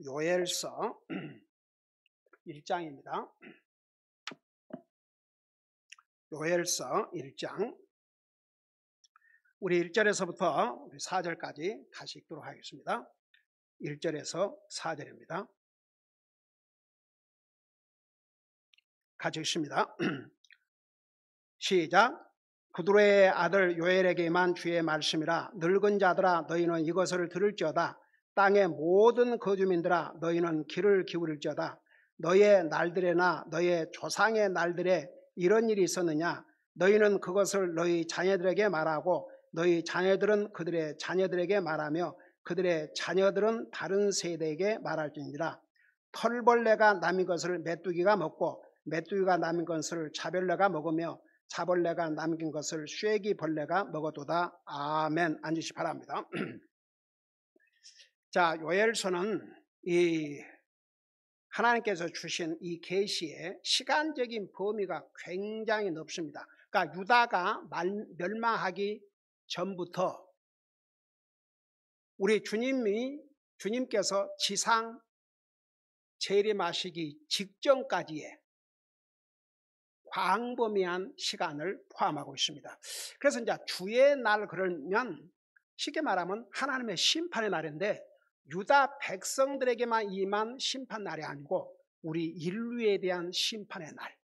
요엘서 1장입니다. 요엘서 1장 우리 1절에서부터 4절까지 다시 읽도록 하겠습니다. 1절에서 4절입니다. 같이 읽습니다. 시작. 구드로의 아들 요엘에게만 주의 말씀이라. 늙은 자들아 너희는 이것을 들을지어다. 땅의 모든 거주민들아 너희는 귀를 기울일지어다. 너의 날들에나 너의 조상의 날들에 이런 일이 있었느냐. 너희는 그것을 너희 자녀들에게 말하고 너희 자녀들은 그들의 자녀들에게 말하며 그들의 자녀들은 다른 세대에게 말할지니라. 털벌레가 남은 것을 메뚜기가 먹고 메뚜기가 남은 것을 자벌레가 먹으며 자벌레가 남긴 것을 쇠기벌레가 먹어도다. 아멘. 앉으시 바랍니다. 자, 요엘서는 이 하나님께서 주신 이 계시의 시간적인 범위가 굉장히 넓습니다. 그러니까 유다가 멸망하기 전부터 우리 주님께서 지상 재림하시기 직전까지의 광범위한 시간을 포함하고 있습니다. 그래서 이제 주의 날 그러면 쉽게 말하면 하나님의 심판의 날인데 유다 백성들에게만 임한 심판 날이 아니고 우리 인류에 대한 심판의 날.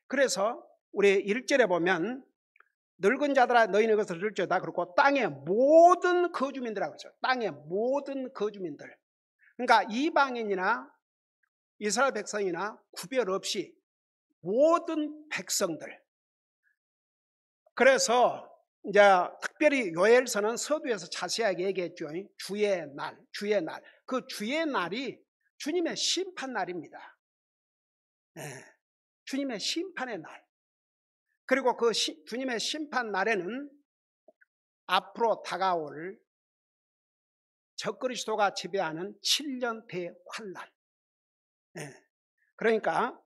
그래서 우리 1절에 보면 늙은 자들아 너희는 것을 들을지어다. 그리고 땅의 모든 거주민들이라고 그러죠. 땅의 모든 거주민들. 그러니까 이방인이나 이스라엘 백성이나 구별 없이 모든 백성들. 그래서 이제 특별히 요엘서는 서두에서 자세하게 얘기했죠. 주의 날, 주의 날. 그 주의 날이 주님의 심판 날입니다. 네. 주님의 심판의 날. 그리고 그 주님의 심판 날에는 앞으로 다가올 적그리스도가 지배하는 7년 대환란. 네. 그러니까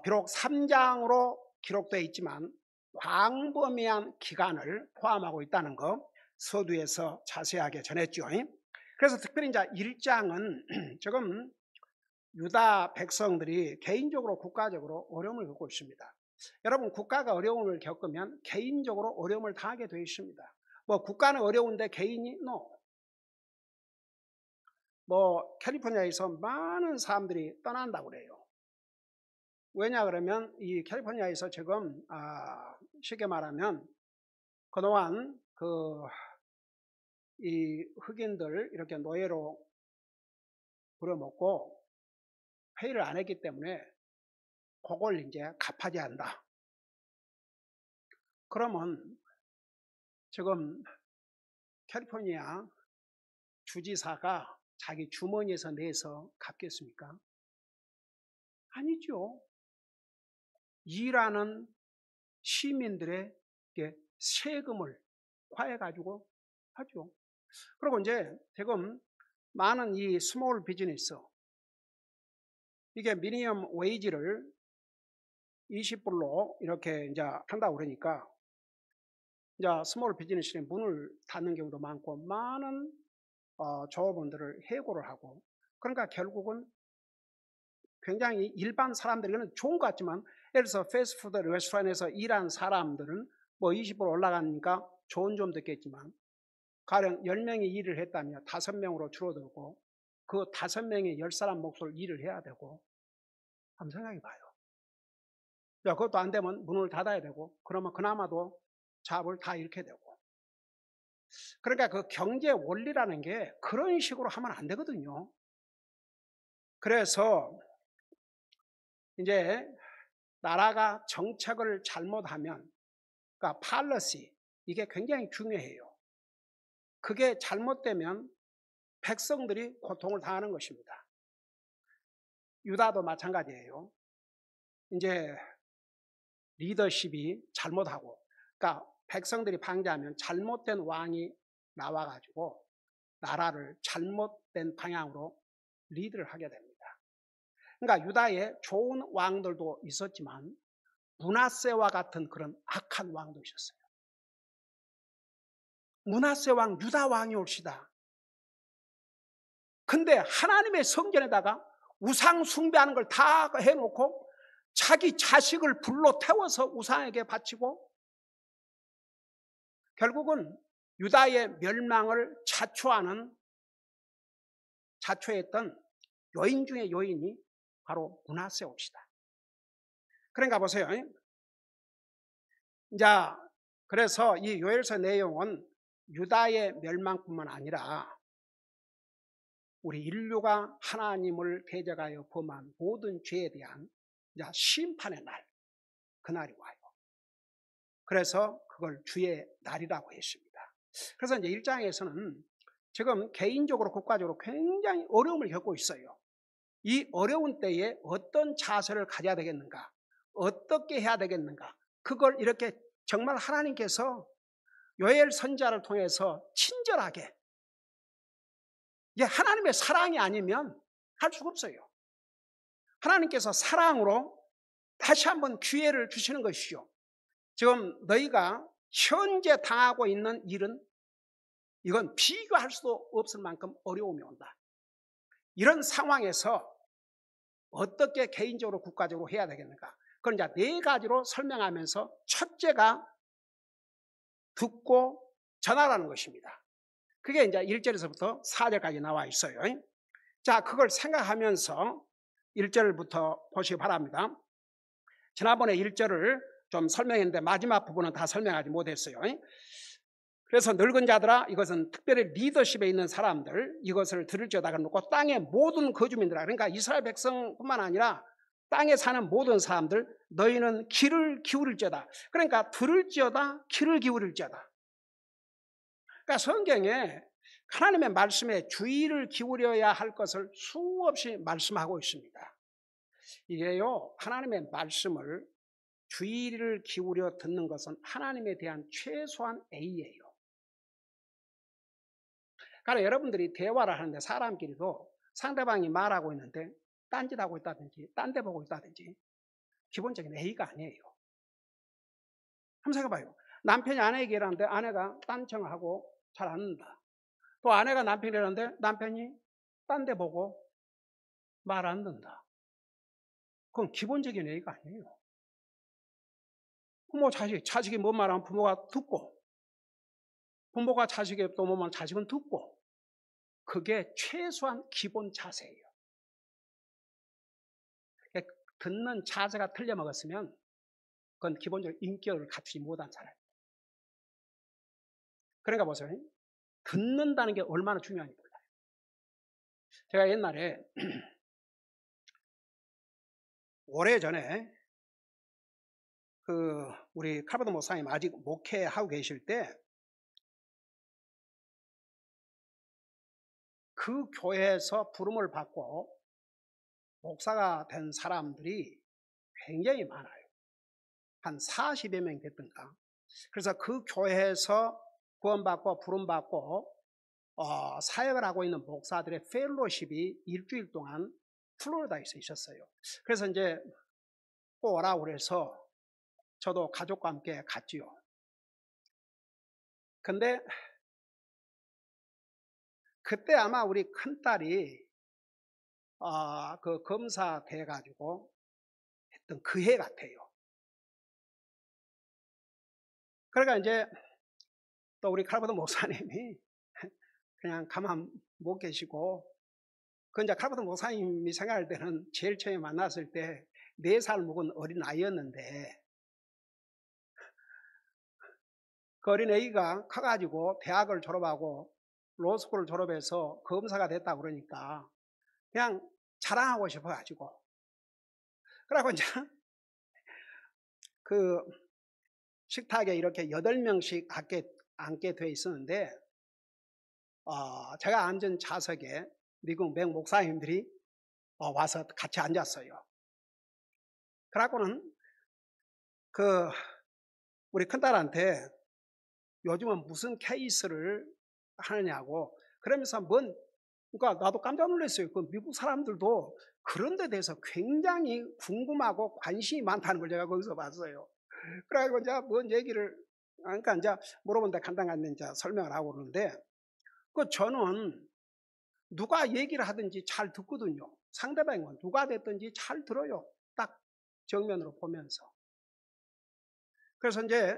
비록 3장으로 기록되어 있지만 광범위한 기간을 포함하고 있다는 거 서두에서 자세하게 전했죠. 그래서 특별히 이제 1장은 지금 유다 백성들이 개인적으로 국가적으로 어려움을 겪고 있습니다. 여러분 국가가 어려움을 겪으면 개인적으로 어려움을 당하게 되어 있습니다. 뭐 국가는 어려운데 개인이 뭐 캘리포니아에서 많은 사람들이 떠난다고 그래요. 왜냐 그러면 이 캘리포니아에서 지금 쉽게 말하면 그동안 이 흑인들 이렇게 노예로 부려먹고 회의를 안 했기 때문에 그걸 이제 갚아야 한다. 그러면 지금 캘리포니아 주지사가 자기 주머니에서 내서 갚겠습니까? 아니죠. 일하는 시민들의 세금을 과해가지고 하죠. 그리고 이제 지금 많은 이 스몰 비즈니스 이게 미니멈 웨이지를 20불로 이렇게 이제 한다고 그러니까 이제 스몰 비즈니스의 문을 닫는 경우도 많고 많은 조합원들을 해고를 하고 그러니까 결국은 굉장히 일반 사람들에게는 좋은 것 같지만 예를 들어서 패스트푸드 레스토랑에서 일한 사람들은 뭐 20불 올라가니까 좋은 점도 있겠지만 가령 10명이 일을 했다면 5명으로 줄어들고 그 5명이 10사람 몫을 일을 해야 되고 한번 생각해 봐요. 그것도 안 되면 문을 닫아야 되고 그러면 그나마도 잡을 다 잃게 되고 그러니까 그 경제 원리라는 게 그런 식으로 하면 안 되거든요. 그래서 이제 나라가 정책을 잘못하면 그러니까 팔러시 이게 굉장히 중요해요. 그게 잘못되면 백성들이 고통을 당하는 것입니다. 유다도 마찬가지예요. 이제 리더십이 잘못하고 그러니까 백성들이 방해하면 잘못된 왕이 나와가지고 나라를 잘못된 방향으로 리드를 하게 됩니다. 그러니까 유다에 좋은 왕들도 있었지만 므낫세와 같은 그런 악한 왕도 있었어요. 므낫세 왕 유다 왕이 옵시다. 근데 하나님의 성전에다가 우상 숭배하는 걸 다 해놓고 자기 자식을 불로 태워서 우상에게 바치고 결국은 유다의 멸망을 자초했던 요인 중에 요인이 바로 므낫세 옥시다. 그러니까 보세요. 자, 그래서 이 요엘서 내용은 유다의 멸망뿐만 아니라 우리 인류가 하나님을 대적하여 범한 모든 죄에 대한 심판의 날, 그날이 와요. 그래서 그걸 주의 날이라고 했습니다. 그래서 이제 1장에서는 지금 개인적으로 국가적으로 굉장히 어려움을 겪고 있어요. 이 어려운 때에 어떤 자세를 가져야 되겠는가, 어떻게 해야 되겠는가, 그걸 이렇게 정말 하나님께서 요엘 선지자를 통해서 친절하게, 하나님의 사랑이 아니면 할 수가 없어요. 하나님께서 사랑으로 다시 한번 기회를 주시는 것이죠. 지금 너희가 현재 당하고 있는 일은 이건 비교할 수도 없을 만큼 어려움이 온다. 이런 상황에서 어떻게 개인적으로 국가적으로 해야 되겠는가? 그건 이제 4가지로 설명하면서 첫째가 듣고 전하라는 것입니다. 그게 이제 1절에서부터 4절까지 나와 있어요. 자, 그걸 생각하면서 1절부터 보시기 바랍니다. 지난번에 1절을 좀 설명했는데 마지막 부분은 다 설명하지 못했어요. 그래서 늙은 자들아, 이것은 특별히 리더십에 있는 사람들, 이것을 들을지어다 놓고 땅의 모든 거주민들아, 그러니까 이스라엘 백성뿐만 아니라 땅에 사는 모든 사람들, 너희는 귀를 기울일지어다. 그러니까 들을지어다, 귀를 기울일지어다. 그러니까 성경에 하나님의 말씀에 주의를 기울여야 할 것을 수없이 말씀하고 있습니다. 이게요, 하나님의 말씀을 주의를 기울여 듣는 것은 하나님에 대한 최소한 A예요. 그러니까 여러분들이 대화를 하는데 사람끼리도 상대방이 말하고 있는데 딴짓하고 있다든지 딴 데 보고 있다든지 기본적인 A가 아니에요. 한번 생각해봐요. 남편이 아내 얘기를 하는데 아내가 딴청하고 잘 안 듣는다. 또 아내가 남편이 하는데 남편이 딴 데 보고 말 안 듣는다. 그건 기본적인 A가 아니에요. 부모 자식이 뭔 말하면 부모가 듣고, 부모가 자식이 또 뭐면 자식은 듣고, 그게 최소한 기본 자세예요. 듣는 자세가 틀려먹었으면 그건 기본적으로 인격을 갖추지 못한 사람이에요. 그러니까 보세요. 듣는다는 게 얼마나 중요한지 몰라요. 제가 옛날에 오래전에 우리 칼버드 목사님 아직 목회하고 계실 때 그 교회에서 부름을 받고 목사가 된 사람들이 굉장히 많아요. 한 40여 명 됐던가. 그래서 그 교회에서 구원받고 부름받고 사역을 하고 있는 목사들의 펠로십이 일주일 동안 플로리다에서 있었어요. 그래서 이제 꼭 오라고 그래서 저도 가족과 함께 갔지요. 근데 그때 아마 우리 큰딸이 그 검사 돼가지고 했던 그 해 같아요. 그러니까 이제 또 우리 칼버드 목사님이 그냥 가만 못 계시고, 그 이제 칼버드 목사님이 생각할 때는 제일 처음에 만났을 때 4살 먹은 어린 아이였는데, 그 어린 아이가 커가지고 대학을 졸업하고 로스쿨을 졸업해서 검사가 됐다 그러니까 그냥 자랑하고 싶어가지고, 그러고 이제 그 식탁에 이렇게 8명씩 앉게 돼 있었는데, 제가 앉은 좌석에 미국 맹 목사님들이 와서 같이 앉았어요. 그러고는 우리 큰딸한테 요즘은 무슨 케이스를 하느냐고 그러면서 그러니까 나도 깜짝 놀랐어요. 그 미국 사람들도 그런 데 대해서 굉장히 궁금하고 관심이 많다는 걸 제가 거기서 봤어요. 그래가지고 이제 뭔 얘기를, 그러니까 이제 물어본데 간단하게 이제 설명을 하고 그러는데, 저는 누가 얘기를 하든지 잘 듣거든요. 상대방은 누가 됐든지 잘 들어요. 딱 정면으로 보면서. 그래서 이제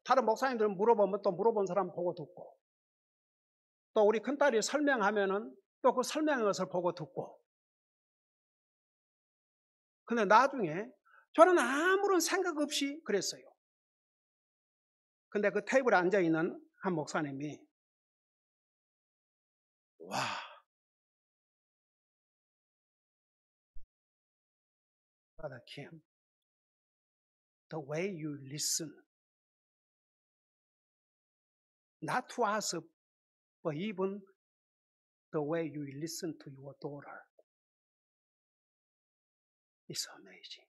다른 목사님들 물어보면 또 물어본 사람 보고 듣고, 또 우리 큰딸이 설명하면은 또 그 설명한 것을 보고 듣고. 근데 나중에 저는 아무런 생각 없이 그랬어요. 근데 그 테이블에 앉아있는 한 목사님이, 와, Brother Kim, the way you listen, not to us, but even the way you listen to your daughter is amazing.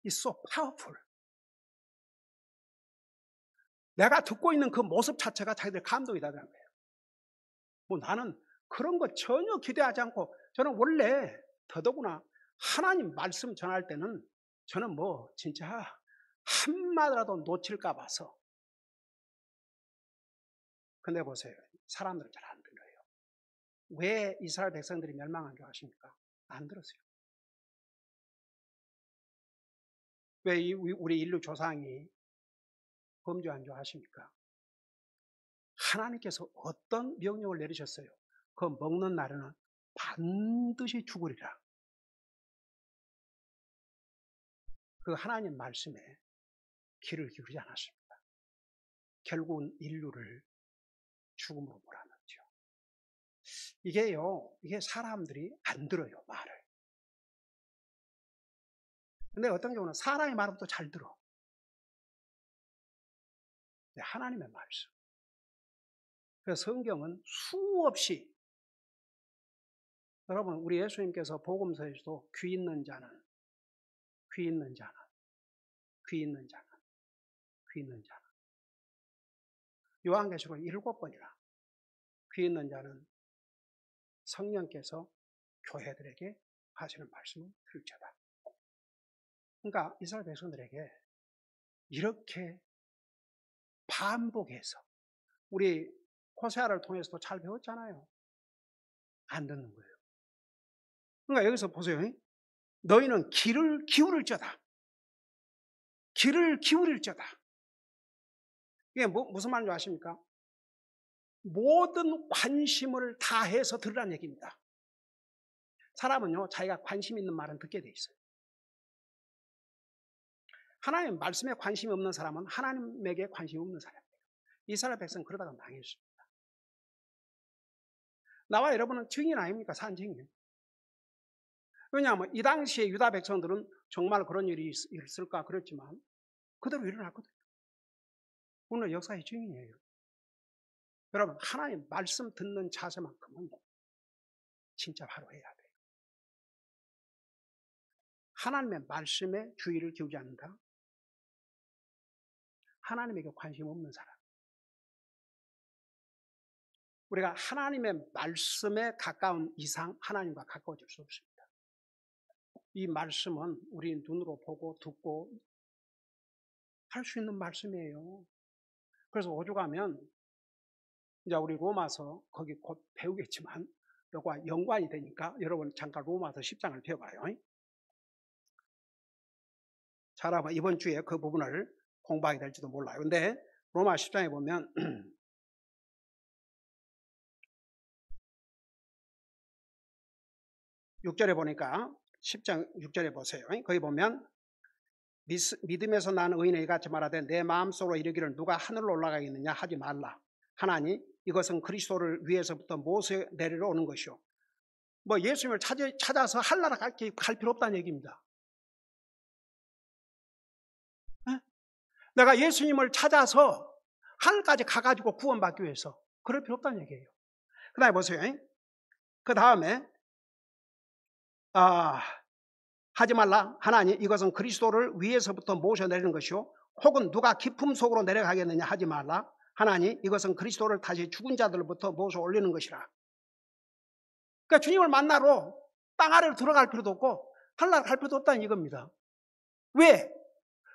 It's so powerful. 내가 듣고 있는 그 모습 자체가 자기들 감동이다는 거예요. 뭐 나는 그런 거 전혀 기대하지 않고, 저는 원래 더더구나 하나님 말씀 전할 때는 저는 뭐 진짜 한마디라도 놓칠까 봐서. 근데 보세요. 사람들은 잘 안 들어요. 왜 이스라엘 백성들이 멸망한 줄 아십니까? 안 들었어요. 왜 우리 인류 조상이 범죄한 줄 아십니까? 하나님께서 어떤 명령을 내리셨어요? 그 먹는 날에는 반드시 죽으리라. 그 하나님 말씀에 귀를 기울이지 않았습니다. 결국은 인류를 죽음으로 몰아넣죠. 이게 사람들이 안 들어요, 말을. 근데 어떤 경우는 사람의 말은 또 잘 들어. 하나님의 말씀. 그래서 성경은 수없이, 여러분 우리 예수님께서 복음서에서도 귀 있는 자는, 귀 있는 자는, 귀 있는 자는, 귀 있는 자는, 요한계시록 7번이나 귀 있는 자는 성령께서 교회들에게 하시는 말씀을 들을지어다. 그러니까 이스라엘 백성들에게 이렇게 반복해서, 우리 호세아를 통해서도 잘 배웠잖아요. 안 듣는 거예요. 그러니까 여기서 보세요. 너희는 귀를 기울일지어다. 귀를 기울일지어다. 이게 무슨 말인지 아십니까? 모든 관심을 다해서 들으라는 얘기입니다. 사람은요, 자기가 관심 있는 말은 듣게 돼 있어요. 하나님 말씀에 관심이 없는 사람은 하나님에게 관심이 없는 사람이에요. 이스라엘 백성은 그러다가 망했습니다. 나와 여러분은 증인 아닙니까? 산 증인. 왜냐하면 이 당시에 유다 백성들은 정말 그런 일이 있을까 그랬지만 그대로 일어났거든요. 오늘 역사의 증인이에요. 여러분, 하나님 말씀 듣는 자세만큼은 진짜 바로 해야 돼요. 하나님의 말씀에 주의를 기울이지 않는다. 하나님에게 관심 없는 사람. 우리가 하나님의 말씀에 가까운 이상 하나님과 가까워질 수 없습니다. 이 말씀은 우리 눈으로 보고 듣고 할 수 있는 말씀이에요. 그래서 오죽하면 이제 우리 로마서 거기 곧 배우겠지만 이거와 연관이 되니까 여러분 잠깐 로마서 10장을 배워봐요. 잘하면 이번 주에 그 부분을 공부하게 될지도 몰라요. 근데 로마 10장에 보면 6절에 보니까 10장 6절에 보세요. 거기 보면 믿음에서 난 의인에게 같이 말하되 내 마음속으로 이르기를 누가 하늘로 올라가겠느냐 하지 말라. 하나니 이것은 그리스도를 위해서부터 모세 내리러 오는 것이요. 뭐 예수님을 찾아서 한나라 갈 필요 없다는 얘기입니다. 에? 내가 예수님을 찾아서 하늘까지 가가지고 구원받기 위해서 그럴 필요 없다는 얘기예요. 그 다음에 보세요. 그 다음에 하지 말라. 하나니 이것은 그리스도를 위에서부터 모셔내리는 것이요. 혹은 누가 깊음 속으로 내려가겠느냐 하지 말라. 하나니 이것은 그리스도를 다시 죽은 자들로부터 모셔 올리는 것이라. 그러니까 주님을 만나러 땅 아래로 들어갈 필요도 없고 하늘나라 갈 필요도 없다는 이겁니다. 왜?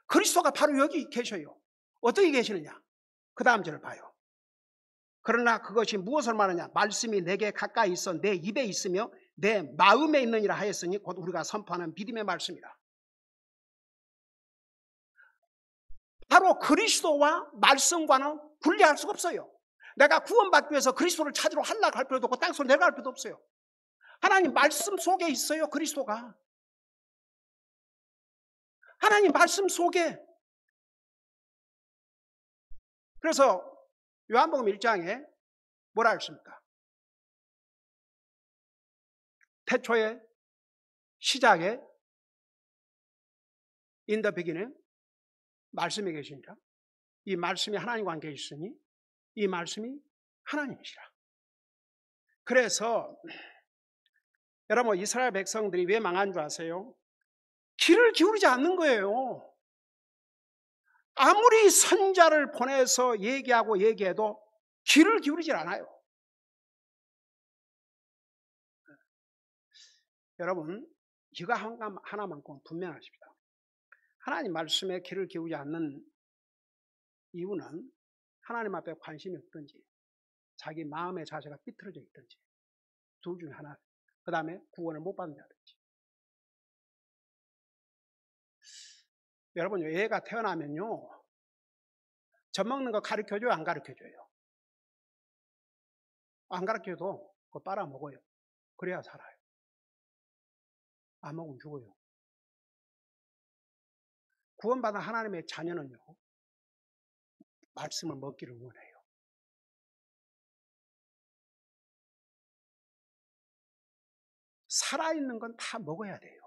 그리스도가 바로 여기 계셔요. 어떻게 계시느냐? 그 다음 절을 봐요. 그러나 그것이 무엇을 말하냐? 말씀이 내게 가까이 있어 내 입에 있으며 내 마음에 있느니라 하였으니 곧 우리가 선포하는 믿음의 말씀이라. 바로 그리스도와 말씀과는 분리할 수가 없어요. 내가 구원받기 위해서 그리스도를 찾으러 한락할 필요도 없고 땅속으로 내려갈 필요도 없어요. 하나님 말씀 속에 있어요. 그리스도가. 하나님 말씀 속에. 그래서 요한복음 1장에 뭐라 했습니까? 태초에 시작에 in the beginning 말씀이 계시니라. 이 말씀이 하나님과 함께 있으니 이 말씀이 하나님이시라. 그래서 여러분 이스라엘 백성들이 왜 망한 줄 아세요? 귀를 기울이지 않는 거예요. 아무리 선자를 보내서 얘기해도 귀를 기울이질 않아요. 여러분 이거 하나만큼 분명하십니다. 하나님 말씀에 귀를 기울이지 않는 이유는 하나님 앞에 관심이 없든지 자기 마음의 자세가 삐뚤어져 있든지 둘 중에 하나. 그 다음에 구원을 못 받는다든지. 여러분 애가 태어나면요 젖 먹는 거 가르쳐줘요? 안 가르쳐줘요? 안 가르쳐도 그거 빨아먹어요. 그래야 살아요. 안 먹으면 죽어요. 구원받은 하나님의 자녀는요 말씀을 먹기를 원해요. 살아있는 건 다 먹어야 돼요.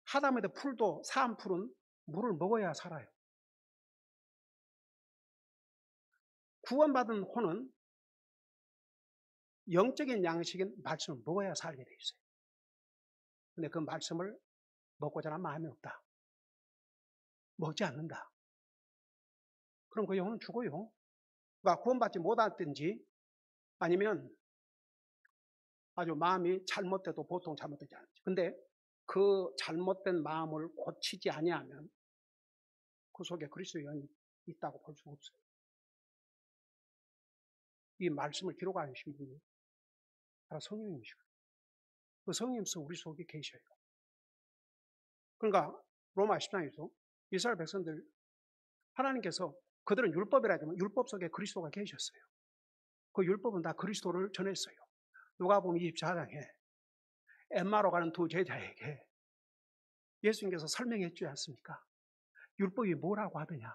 하다못해 풀도 사암풀은 물을 먹어야 살아요. 구원받은 혼은 영적인 양식인 말씀을 먹어야 살게 돼 있어요. 근데 그 말씀을 먹고자 하는 마음이 없다. 먹지 않는다. 그럼 그 영혼은 죽어요. 그러니까 구원받지 못하든지 아니면 아주 마음이 잘못돼도 보통 잘못되지 않지. 근데 그 잘못된 마음을 고치지 아니하면 그 속에 그리스도의 영이 있다고 볼 수가 없어요. 이 말씀을 기록하신 분이 바로 성령님이시고 그 성령님께서 우리 속에 계셔요. 그러니까 로마 10장에서 이스라엘 백성들 하나님께서 그들은 율법이라 하지만 율법 속에 그리스도가 계셨어요. 그 율법은 다 그리스도를 전했어요. 누가복음 24장에 엠마로 가는 두 제자에게 예수님께서 설명해 주지 않습니까? 율법이 뭐라고 하더냐?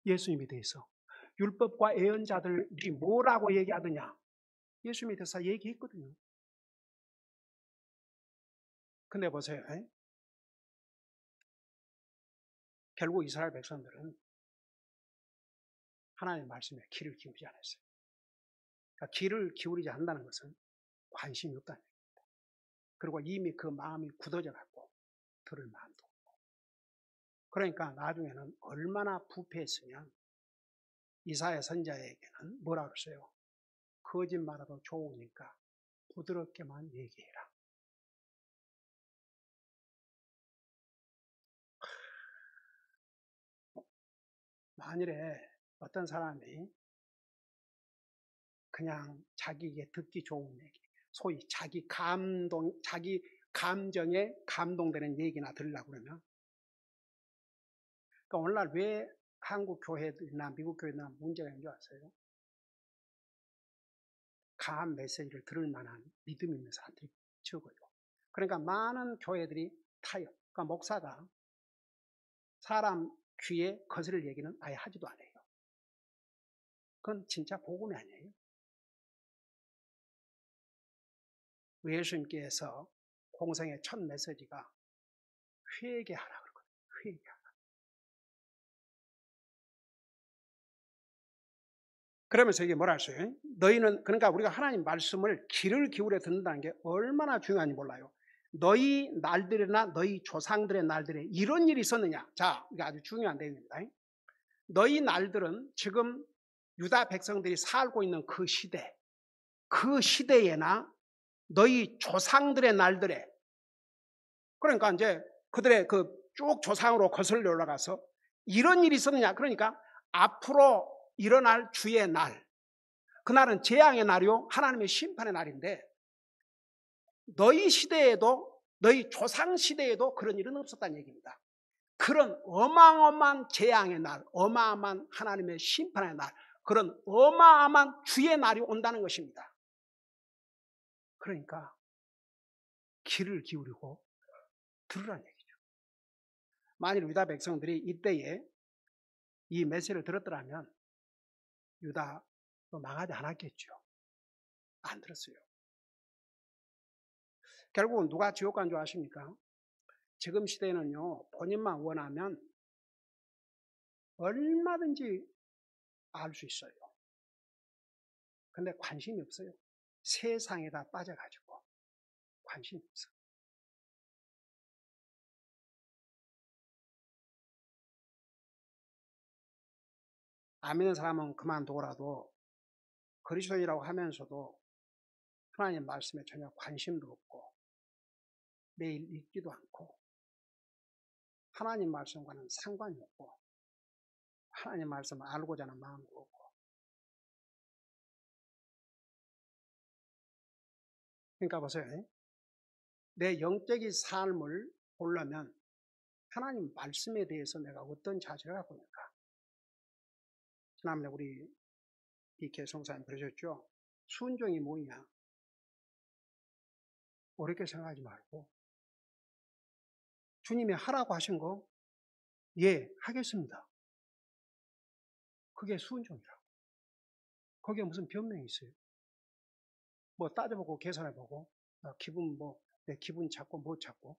예수님에 대해서 율법과 예언자들이 뭐라고 얘기하더냐? 예수님에 대해서 얘기했거든요. 근데 보세요. 결국 이스라엘 백성들은 하나님의 말씀에 귀를 기울이지 않았어요. 그러니까 귀를 기울이지 않는다는 것은 관심이 없다는 얘기입니다. 그리고 이미 그 마음이 굳어져 갖고 들을 마음도 없고. 그러니까 나중에는 얼마나 부패했으면 이사야 선자에게는 뭐라고 그랬어요? 거짓말하도 좋으니까 부드럽게만 얘기해라. 만일에 어떤 사람이 그냥 자기에게 듣기 좋은 얘기, 소위 자기 감정에 감동되는 얘기나 들으려고 그러면, 그러니까 오늘날 왜 한국 교회들이나 미국 교회나 문제가 있는 줄 아세요? 강한 메시지를 들을 만한 믿음 있는 사람들이 적어요. 그러니까 많은 교회들이 타요. 그러니까 목사가 사람 귀에 거스를 얘기는 아예 하지도 않아요. 그건 진짜 복음이 아니에요. 우리 예수님께서 공생의 첫 메시지가 회개하라 그러거든요. 회개하라. 그러면서 이게 뭐라 했어요? 너희는, 그러니까 우리가 하나님 말씀을 귀를 기울여 듣는다는 게 얼마나 중요한지 몰라요. 너희 날들이나 너희 조상들의 날들에 이런 일이 있었느냐? 자, 이게 아주 중요한 내용입니다. 너희 날들은 지금 유다 백성들이 살고 있는 그 시대에나 너희 조상들의 날들에, 그러니까 이제 그들의 그 쭉 조상으로 거슬러 올라가서 이런 일이 있었느냐? 그러니까 앞으로 일어날 주의 날, 그날은 재앙의 날이요 하나님의 심판의 날인데, 너희 시대에도, 너희 조상 시대에도 그런 일은 없었다는 얘기입니다. 그런 어마어마한 재앙의 날, 어마어마한 하나님의 심판의 날, 그런 어마어마한 주의 날이 온다는 것입니다. 그러니까 귀를 기울이고 들으라는 얘기죠. 만일 유다 백성들이 이때에 이 메시지를 들었더라면 유다도 망하지 않았겠죠. 안 들었어요. 결국은 누가 지옥 간 줄 아십니까? 지금 시대에는요, 본인만 원하면 얼마든지 알 수 있어요. 근데 관심이 없어요. 세상에다 빠져가지고 관심이 없어요. 안 믿는 사람은 그만두고라도 그리스도인이라고 하면서도 하나님 말씀에 전혀 관심도 없고 매일 읽지도 않고 하나님 말씀과는 상관이 없고 하나님 말씀을 알고자 하는 마음도 없고, 그러니까 보세요. 내 영적인 삶을 보려면 하나님 말씀에 대해서 내가 어떤 자세를 갖고 있는가. 지난번에 우리 BK 성사님 그러셨죠. 순종이 뭐냐. 어렵게 생각하지 말고 주님이 하라고 하신 거 예, 하겠습니다. 그게 순종이라고. 거기에 무슨 변명이 있어요? 뭐 따져보고 계산해보고 기분 내 기분 찾고 못 찾고.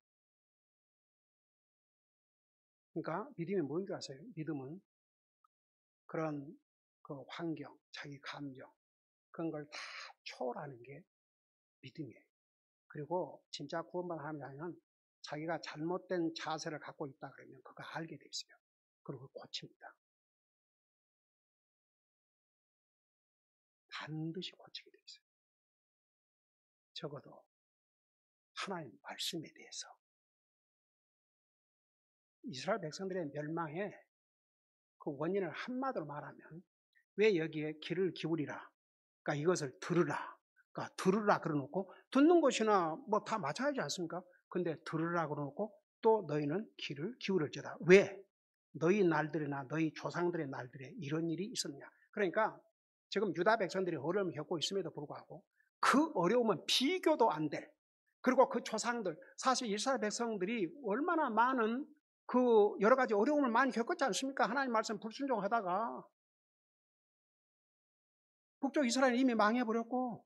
그러니까 믿음이 뭔 줄 아세요? 믿음은 그런 그 환경, 자기 감정 그런 걸 다 초월하는 게 믿음이에요. 그리고 진짜 구원받은 하나님은 자기가 잘못된 자세를 갖고 있다 그러면 그거 알게 돼 있어요. 그리고 고칩니다. 반드시 고치게 돼 있어요. 적어도 하나님 말씀에 대해서. 이스라엘 백성들의 멸망에 그 원인을 한마디로 말하면 왜 여기에 귀를 기울이라, 그러니까 이것을 들으라, 그러니까 들으라 그러놓고 듣는 것이나 뭐 다 마찬가지지 않습니까? 근데 들으라 그러놓고 또 너희는 귀를 기울일지어다. 왜? 너희 날들이나 너희 조상들의 날들에 이런 일이 있었냐. 그러니까 지금 유다 백성들이 어려움을 겪고 있음에도 불구하고 그 어려움은 비교도 안 될, 그리고 그 조상들, 사실 이스라엘 백성들이 얼마나 많은 그 여러 가지 어려움을 많이 겪었지 않습니까? 하나님 말씀 불순종하다가 북쪽 이스라엘 이미 망해버렸고,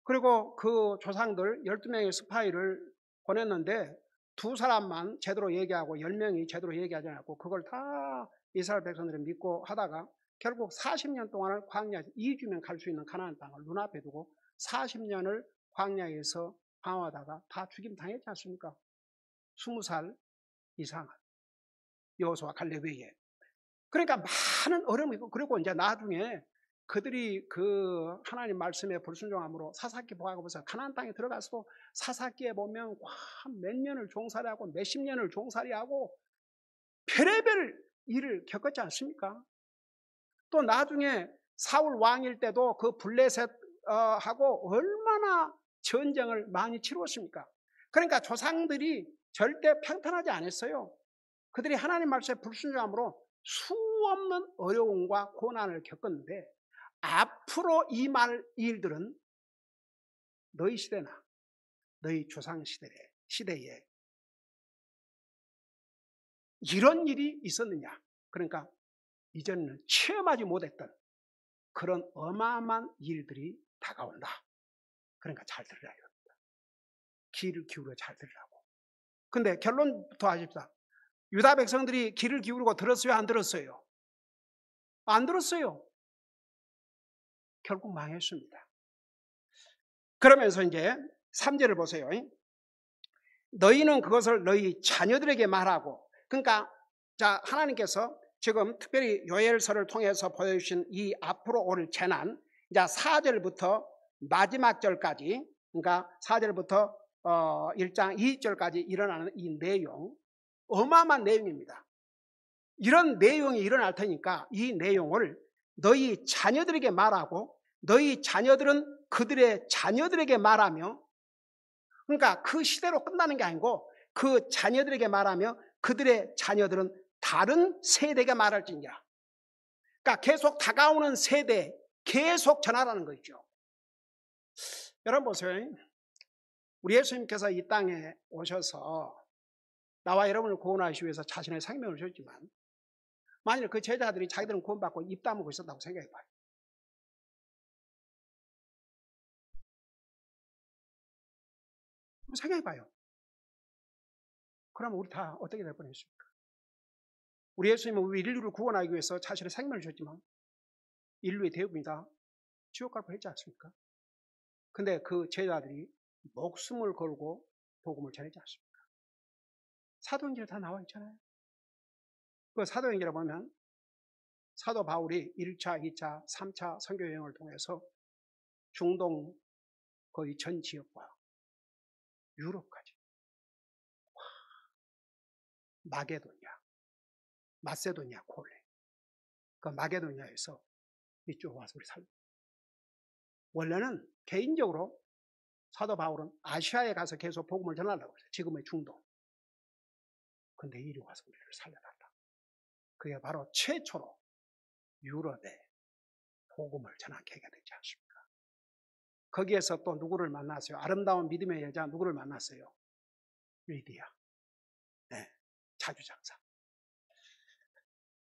그리고 그 조상들 12명의 스파이를 보냈는데 두 사람만 제대로 얘기하고 10명이 제대로 얘기하지 않았고 그걸 다 이스라엘 백성들이 믿고 하다가 결국 40년 동안을 광야에서 2주면 갈 수 있는 가나안 땅을 눈앞에 두고 40년을 광야에서 방황하다가 다 죽임 당했지 않습니까? 20살 이상 여호수아 갈렙에. 그러니까 많은 어려움이 있고, 그리고 이제 나중에 그들이 그 하나님 말씀에 불순종함으로 사사기 보아가 보세요. 가나안 땅에 들어가서도 사사기에 보면 몇 년을 종살이하고 몇십 년을 종살이하고 별의별 일을 겪었지 않습니까? 또 나중에 사울 왕일 때도 그 블레셋하고 얼마나 전쟁을 많이 치루었습니까? 그러니까 조상들이 절대 평탄하지 않았어요. 그들이 하나님 말씀에 불순종함으로 수없는 어려움과 고난을 겪었는데 앞으로 이 일들은 너희 시대나 너희 조상 시대에 이런 일이 있었느냐. 그러니까 이전에는 체험하지 못했던 그런 어마어마한 일들이 다가온다. 그러니까 잘 들으라 이겁니다. 귀를 기울여 잘 들으라고. 근데 결론부터 하십시다. 유다 백성들이 귀를 기울이고 들었어요? 안 들었어요? 안 들었어요. 결국 망했습니다. 그러면서 이제 3절을 보세요. 너희는 그것을 너희 자녀들에게 말하고, 그러니까 자 하나님께서 지금 특별히 요엘서를 통해서 보여주신 이 앞으로 올 재난, 이제 4절부터 마지막 절까지, 그러니까 4절부터 1장 2절까지 일어나는 이 내용, 어마어마한 내용입니다. 이런 내용이 일어날 테니까 이 내용을 너희 자녀들에게 말하고 너희 자녀들은 그들의 자녀들에게 말하며, 그러니까 그 시대로 끝나는 게 아니고 그 자녀들에게 말하며 그들의 자녀들은 다른 세대에게 말할지니라. 그러니까 계속 다가오는 세대에 계속 전하라는 거죠. 여러분 보세요. 우리 예수님께서 이 땅에 오셔서 나와 여러분을 구원하시기 위해서 자신의 생명을 주셨지만, 만일 그 제자들이 자기들은 구원받고 입 다물고 있었다고 생각해 봐요. 생각해 봐요. 그러면 우리 다 어떻게 될 뻔했습니까? 우리 예수님은 우리 인류를 구원하기 위해서 자신의 생명을 주셨지만 인류의 대부분이 다 지옥 갈 뻔했지 않습니까? 근데 그 제자들이 목숨을 걸고 복음을 전했지 않습니까? 사도행전에 다 나와 있잖아요. 그 사도행전에 보면 사도 바울이 1차, 2차, 3차 선교 여행을 통해서 중동 거의 전 지역과 유럽까지, 마게도냐, 마세도니아, 콜레, 그 마게도니아에서 이쪽 와서 우리 살고, 원래는 개인적으로 사도 바울은 아시아에 가서 계속 복음을 전하려고 했어요. 지금의 중동. 근데 이리 와서 우리를 살려달라. 그게 바로 최초로 유럽에 복음을 전한 계기가 되지 않습니까? 거기에서 또 누구를 만났어요? 아름다운 믿음의 여자 누구를 만났어요? 리디아. 네, 자주장사.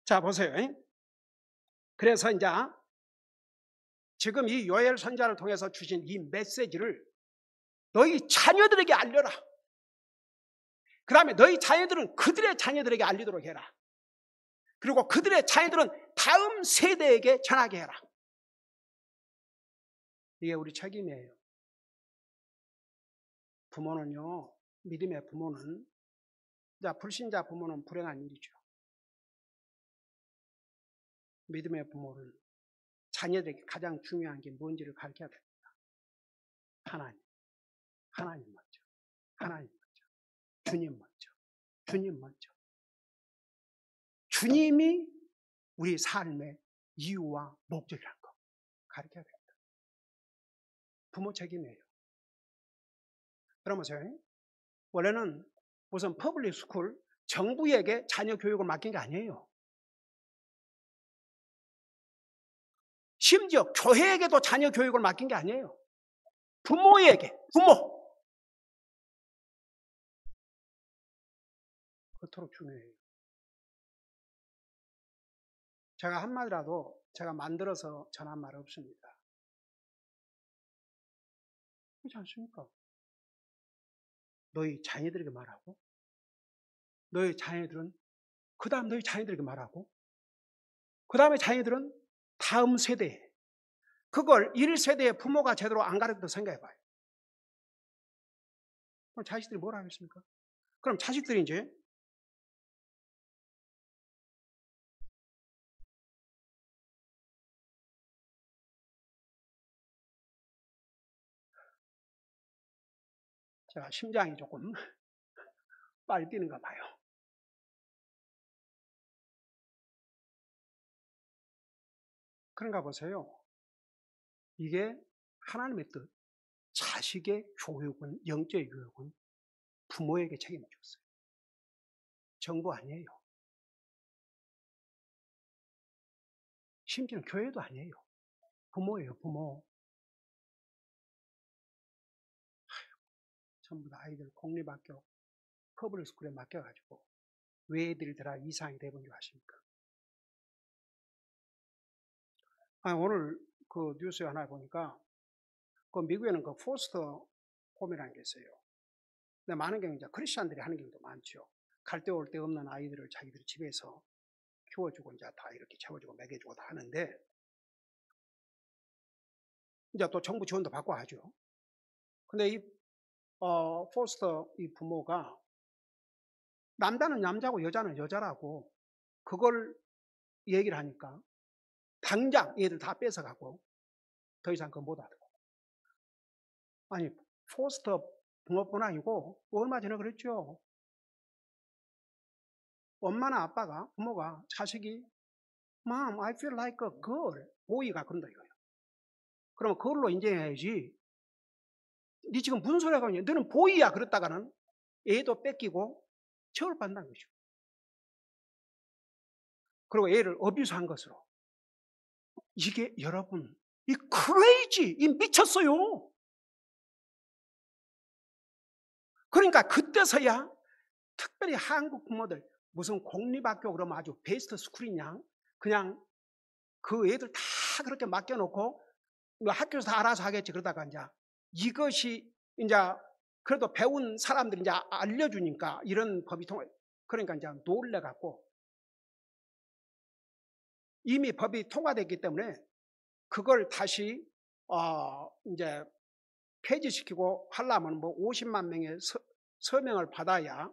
자, 보세요. 그래서 이제 지금 이 요엘 선지자를 통해서 주신 이 메시지를 너희 자녀들에게 알려라. 그 다음에 너희 자녀들은 그들의 자녀들에게 알리도록 해라. 그리고 그들의 자녀들은 다음 세대에게 전하게 해라. 이게 우리 책임이에요. 부모는요, 믿음의 부모는, 불신자 부모는 불행한 일이죠. 믿음의 부모는 자녀들에게 가장 중요한 게 뭔지를 가르쳐야 됩니다. 하나님, 하나님 먼저, 하나님 먼저, 주님 먼저, 주님 먼저. 주님이 우리 삶의 이유와 목적이라는 거 가르쳐야 됩니다. 부모 책임이에요. 그러면서요, 원래는 무슨 퍼블릭 스쿨, 정부에게 자녀 교육을 맡긴 게 아니에요. 심지어 교회에게도 자녀 교육을 맡긴 게 아니에요. 부모에게, 부모. 그토록 중요해요. 제가 한마디라도 제가 만들어서 전한 말 없습니다. 그렇지 않습니까? 너희 자녀들에게 말하고, 너희 자녀들은 그 다음 너희 자녀들에게 말하고, 그 다음에 자녀들은 다음 세대에, 그걸 1세대의 부모가 제대로 안 가르쳐도 생각해봐요. 그럼 자식들이 뭘 하겠습니까? 그럼 자식들이 이제 제가 심장이 조금 빨리 뛰는가 봐요. 그런가 보세요. 이게 하나님의 뜻, 자식의 교육은, 영적의 교육은 부모에게 책임을 줬어요. 정부 아니에요. 심지어는 교회도 아니에요. 부모예요, 부모. 전부 다 아이들 공립학교, 퍼블릭 스쿨에 맡겨가지고 왜 애들이 다 이상이 돼본 줄 아십니까? 오늘 그 뉴스에 하나 보니까 그 미국에는 그 포스터 홈이라는 게 있어요. 근데 많은 경우 이제 크리스천들이 하는 경우도 많죠. 갈 데 올 데 없는 아이들을 자기들이 집에서 키워주고 이제 다 이렇게 채워주고 먹여주고 다 하는데, 이제 또 정부 지원도 받고 하죠. 근데 이 포스터 이 부모가 남자는 남자고 여자는 여자라고 그걸 얘기를 하니까 당장 얘들 다 뺏어가고 더 이상 그거 못 하더라고. 아니, 포스터 붕어뿐 아니고 얼마 전에 그랬죠. 엄마나 아빠가, 부모가 자식이 Mom, I feel like a girl. 보이가 그런다 이거예요. 그러면 그걸로 인정해야지. 네 지금 무슨 소리 하고 있냐? 너는 보이야. 그랬다가는 애도 뺏기고 처벌받는다는 거죠. 그리고 애를 어뷰스한 것으로. 이게 여러분, 이 크레이지, 이 미쳤어요. 그러니까 그때서야 특별히 한국 부모들 무슨 공립학교 그러면 아주 베스트 스쿨이냐? 그냥 그 애들 다 그렇게 맡겨놓고 학교에서 다 알아서 하겠지. 그러다가 이제 이것이 이제 그래도 배운 사람들이 이제 알려주니까 이런 법이 통해. 그러니까 이제 놀래갖고 이미 법이 통과됐기 때문에 그걸 다시 이제 폐지시키고 하려면 뭐 50만 명의 서명을 받아야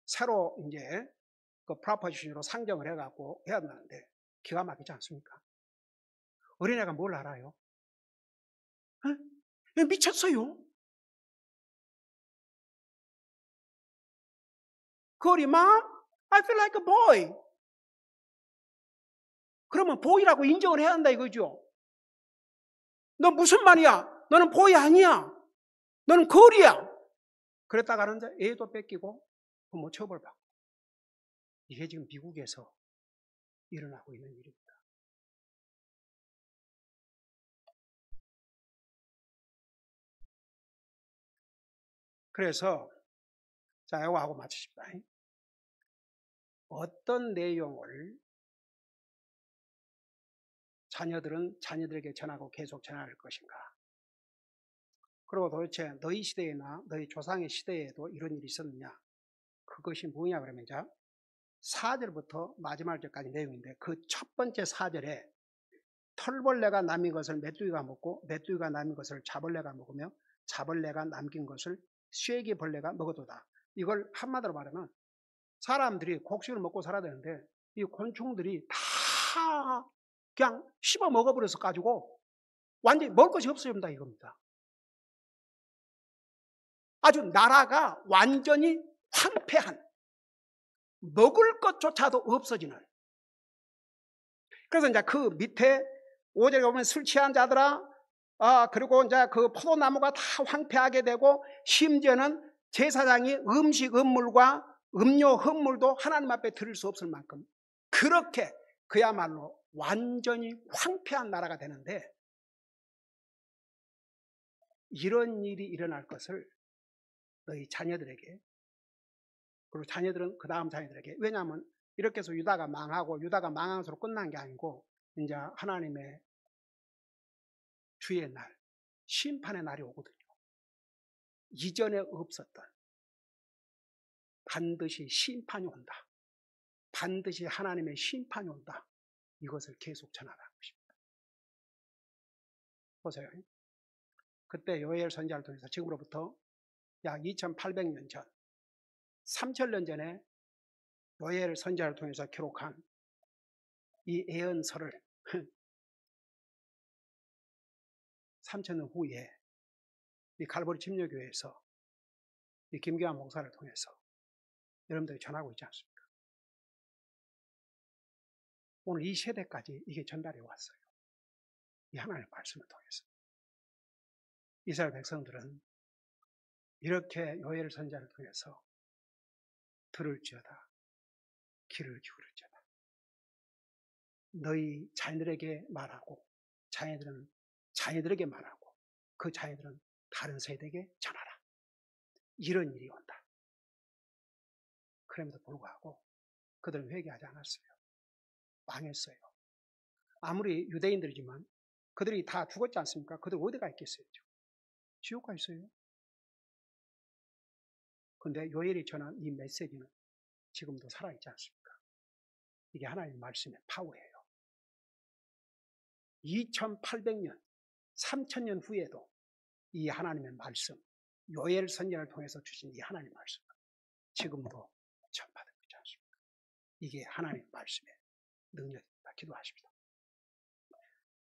새로 이제 그 프로포지션으로 상정을 해갖고 해야 되는데 기가 막히지 않습니까? 어린애가 뭘 알아요? 미쳤어요. 그리 Mom, I feel like a boy. 그러면 보이라고 인정을 해야 한다 이거죠. 너 무슨 말이야? 너는 보이 아니야. 너는 걸이야. 그랬다가는 애도 뺏기고 부모 처벌받고. 이게 지금 미국에서 일어나고 있는 일입니다. 그래서 자, 이거 하고 마치십시다. 어떤 내용을 자녀들에게 전하고 계속 전할 것인가? 그리고 도대체 너희 시대나 너희 조상의 시대에도 이런 일이 있었느냐? 그것이 뭐냐 그러면 자 4절부터 마지막 절까지 내용인데 그 첫 번째 4절에 털벌레가 남긴 것을 메뚜기가 먹고 메뚜기가 남긴 것을 자벌레가 먹으며 자벌레가 남긴 것을 쇠기벌레가 먹어도다. 이걸 한마디로 말하면 사람들이 곡식을 먹고 살아야 되는데 이 곤충들이 다 그냥 씹어 먹어버려서 가지고 완전히 먹을 것이 없어진다 이겁니다. 아주 나라가 완전히 황폐한 먹을 것조차도 없어지는. 그래서 이제 그 밑에 5절에 보면 술 취한 자들아, 그리고 이제 그 포도나무가 다 황폐하게 되고 심지어는 제사장이 음식 음물과 음료 흠물도 하나님 앞에 드릴 수 없을 만큼 그렇게 그야말로 완전히 황폐한 나라가 되는데 이런 일이 일어날 것을 너희 자녀들에게 그리고 자녀들은 그 다음 자녀들에게 왜냐하면 이렇게 해서 유다가 망하고 유다가 망한 것으로 끝난 게 아니고 이제 하나님의 주의 날 심판의 날이 오거든요. 이전에 없었던 반드시 심판이 온다. 반드시 하나님의 심판이 온다. 이것을 계속 전하라는 것입니다. 보세요. 그때 요엘 선지자를 통해서 지금으로부터 약 2800년 전 3000년 전에 요엘 선지자를 통해서 기록한 이 예언서를 3000년 후에 이 갈보리 침례교회에서 이 김기환 목사를 통해서 여러분들이 전하고 있지 않습니까? 오늘 이 세대까지 이게 전달해 왔어요. 이 하나님의 말씀을 통해서. 이스라엘 백성들은 이렇게 요엘 선지자를 통해서 들을지어다 귀를 기울일지어다. 너희 자녀들에게 말하고 자녀들은 자녀들에게 말하고 그 자녀들은 다른 세대에게 전하라. 이런 일이 온다. 그럼에도 불구하고 그들은 회개하지 않았어요. 망했어요. 아무리 유대인들이지만 그들이 다 죽었지 않습니까? 그들 어디가 있겠어요? 지옥 가 있어요. 근데 요엘이 전한 이 메시지는 지금도 살아있지 않습니까? 이게 하나님의 말씀의 파워예요. 2800년, 3000년 후에도 이 하나님의 말씀, 요엘 선지자를 통해서 주신 이 하나님의 말씀은 지금도 전파되고 있지 않습니까? 이게 하나님의 말씀의 능력입니다. 기도하십니다.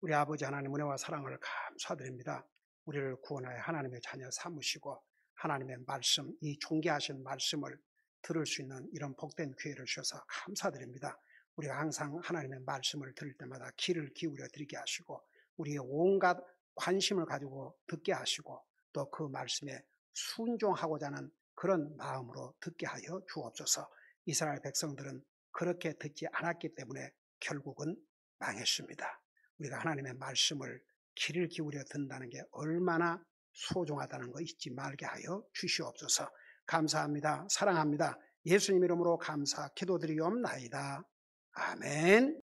우리 아버지 하나님 은혜와 사랑을 감사드립니다. 우리를 구원하여 하나님의 자녀 삼으시고 하나님의 말씀, 이 존귀하신 말씀을 들을 수 있는 이런 복된 기회를 주셔서 감사드립니다. 우리가 항상 하나님의 말씀을 들을 때마다 귀를 기울여 드리게 하시고 우리의 온갖 관심을 가지고 듣게 하시고 또 그 말씀에 순종하고자 하는 그런 마음으로 듣게 하여 주옵소서. 이스라엘 백성들은 그렇게 듣지 않았기 때문에 결국은 망했습니다. 우리가 하나님의 말씀을 귀를 기울여 듣는다는 게 얼마나 소중하다는 거 잊지 말게 하여 주시옵소서. 감사합니다. 사랑합니다. 예수님 이름으로 감사 기도드리옵나이다. 아멘.